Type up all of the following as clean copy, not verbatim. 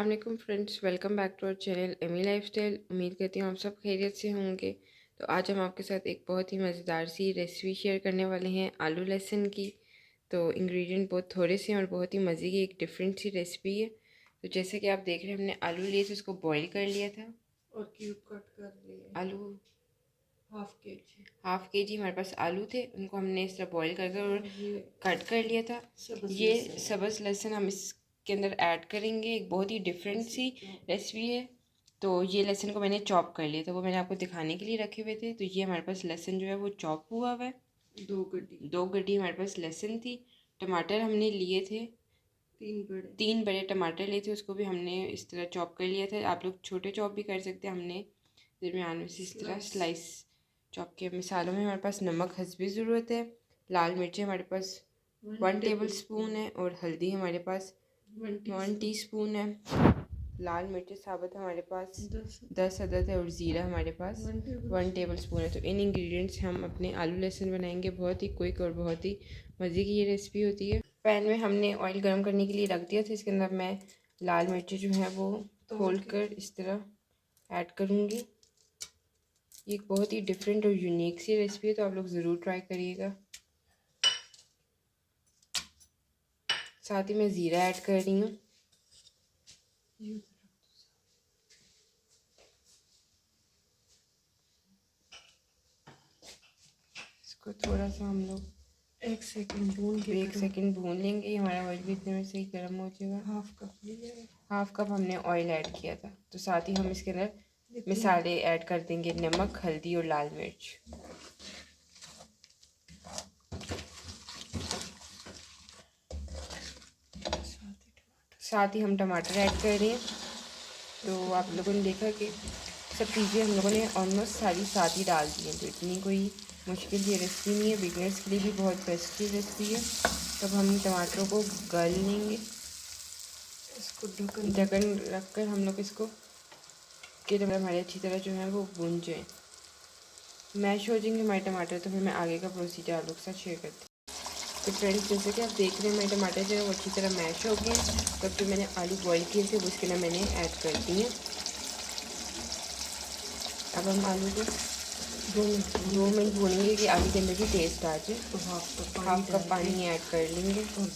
अस्सलाम वालेकुम friends, welcome back to our channel Amy lifestyle. उम्मीद करती हूँ आप सब खैरियत से होंगे। तो आज हम आपके साथ एक बहुत ही मज़ेदार सी रेसिपी शेयर करने वाले हैं आलू लहसुन की। तो इंग्रेडिएंट बहुत थोड़े से हैं और बहुत ही मज़े की एक डिफरेंट सी रेसिपी है। तो जैसे कि आप देख रहे हैं, हमने आलू लिए थे, उसको बॉईल कर लिया था और क्यूब कट कर लिए। आलू हाफ के जी हमारे पास आलू थे, उनको हमने इस तरह बॉईल कर कर और कट कर लिया था। ये सब्ज़ लहसुन हम इसके अंदर ऐड करेंगे। एक बहुत ही डिफरेंट सी रेसिपी है। तो ये लहसुन को मैंने चॉप कर लिया था, वो मैंने आपको दिखाने के लिए रखे हुए थे। तो ये हमारे पास लहसुन जो है वो चॉप हुआ हुआ है। दो गड्डी हमारे पास लहसुन थी। टमाटर हमने लिए थे, तीन बड़े टमाटर लिए थे, उसको भी हमने इस तरह चॉप कर लिया था। आप लोग छोटे चॉप भी कर सकते हैं, हमने दरमियान में से इस तरह स्लाइस चॉप किया। मसालों में हमारे पास नमक हस्बी ज़रूरत है, लाल मिर्ची हमारे पास 1 टेबल स्पून है और हल्दी हमारे पास 1 टीस्पून है। लाल मिर्च साबुत हमारे पास 10 अदद है और ज़ीरा हमारे पास 1 टेबल स्पून है। तो इन इंग्रेडिएंट्स से हम अपने आलू लहसुन बनाएंगे। बहुत ही क्विक और बहुत ही मज़े की ये रेसिपी होती है। पैन में हमने ऑयल गर्म करने के लिए रख दिया था। इसके अंदर मैं लाल मिर्ची जो है वो खोल कर इस तरह ऐड करूँगी। ये एक बहुत ही डिफरेंट और यूनिक सी रेसिपी है, तो आप लोग ज़रूर ट्राई करिएगा। साथ ही मैं ज़ीरा ऐड कर रही हूँ। इसको थोड़ा सा हम लोग 1 सेकंड भून लेंगे। हमारा ऑयल भी इतने में से ही गर्म हो जाएगा। हाफ कप हमने ऑयल ऐड किया था। तो साथ ही हम इसके अंदर मसाले ऐड कर देंगे, नमक, हल्दी और लाल मिर्च। साथ ही हम टमाटर ऐड कर रहे हैं। तो आप लोगों ने देखा कि सब चीज़ें हम लोगों ने ऑलमोस्ट सारी साथ ही डाल दी हैं। तो इतनी कोई मुश्किल ये रेसिपी नहीं है, बिगनर्स के लिए भी बहुत बेस्ट की रेसिपी है। तब हम टमाटरों को गल लेंगे। इसको ढक्कन रख कर हम लोग इसको कि टमाटर हमारे अच्छी तरह जो है वो भून जाए, मैश हो जाएंगे हमारे टमाटर। तो फिर मैं आगे का प्रोसीजर आप लोग के साथ शेयर करती हूँ। तो फ्रेंड्स, जैसे कि आप देख रहे हैं, मेरे टमाटर जो है वो अच्छी तरह मैश हो गए। तब जो मैंने आलू बॉईल किए थे वो इसके अंदर मैंने ऐड कर दिए। अब हम आलू को 2 मिनट भूनेंगे कि आलू के अंदर भी टेस्ट आ जाए। तो हाफ कप पानी ऐड कर लेंगे और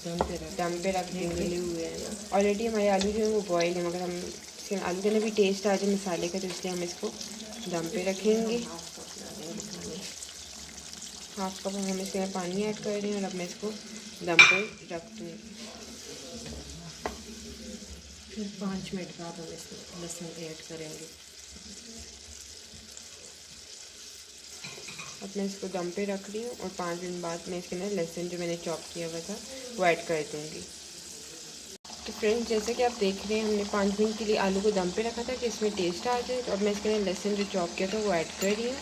दम पे रख देंगे। ऑलरेडी हमारे आलू जो है वो बॉयल है, मगर हम इसके आलू के अंदर भी टेस्ट आ जाए मसाले का, तो इसलिए हम इसको दम पे रखेंगे। हाफ कप हम इसके अंदर पानी ऐड कर रहे हैं और अब मैं इसको दम पे रख दूँगी। फिर 5 मिनट बाद हम इसमें लहसुन ऐड करेंगे। अब मैं इसको दम पे रख रही हूँ और 5 मिनट बाद मैं इसके अंदर लहसुन जो मैंने चॉप किया हुआ था वो ऐड कर दूँगी। तो फ्रेंड्स, जैसे कि आप देख रहे हैं, हमने 5 मिनट के लिए आलू को दम पे रखा था कि इसमें टेस्ट आ जाए। तो अब मैं इसके अंदर लहसुन जो चॉप किया था वो ऐड कर रही हूँ।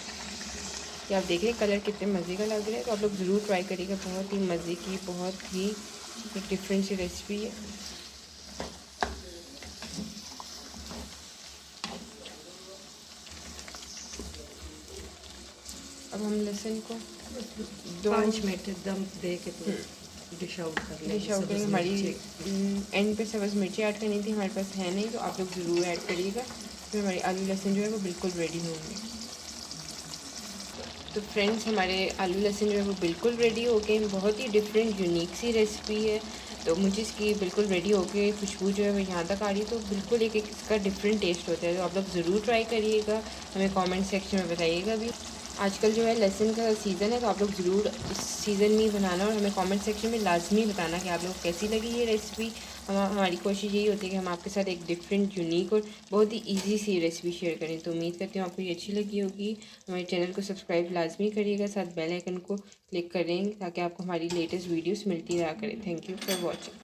ये आप देख रहे हैं कलर कितने मज़े का लग रहा है। तो आप लोग ज़रूर ट्राई करिएगा। बहुत ही मज़े की, बहुत ही एक डिफरेंट सी रेसिपी है। अब हम लहसुन को 5 मिनट दम दे के तो डिश आउट कर लेंगे। हमारी एंड पे सब्ज़ मिर्ची ऐड करनी थी, हमारे पास है नहीं, तो आप लोग ज़रूर ऐड करिएगा। फिर हमारी आलू लहसुन जो है वो बिल्कुल रेडी होंगे। तो फ्रेंड्स, हमारे आलू लहसुन जो है वो बिल्कुल रेडी हो गए। बहुत ही डिफरेंट यूनिक सी रेसिपी है। तो मुझे इसकी बिल्कुल रेडी हो गए, खुशबू जो है वो यहाँ तक आ रही है। तो बिल्कुल एक इसका डिफरेंट टेस्ट होता है। तो आप लोग ज़रूर ट्राई करिएगा, हमें कमेंट सेक्शन में बताइएगा भी। आजकल जो है लहसुन का सीज़न है, तो आप लोग ज़रूर इस सीज़न में ही बनाना और हमें कमेंट सेक्शन में लाजमी बताना कि आप लोग कैसी लगी ये रेसिपी। हमारी कोशिश यही होती है कि हम आपके साथ एक डिफरेंट, यूनिक और बहुत ही इजी सी रेसिपी शेयर करें। तो उम्मीद करती हूँ आपको ये अच्छी लगी होगी। हमारे चैनल को सब्सक्राइब लाजमी करिएगा, साथ बेल आइकन को क्लिक करें ताकि आपको हमारी लेटेस्ट वीडियोस मिलती रहा करें। Thank you for watching.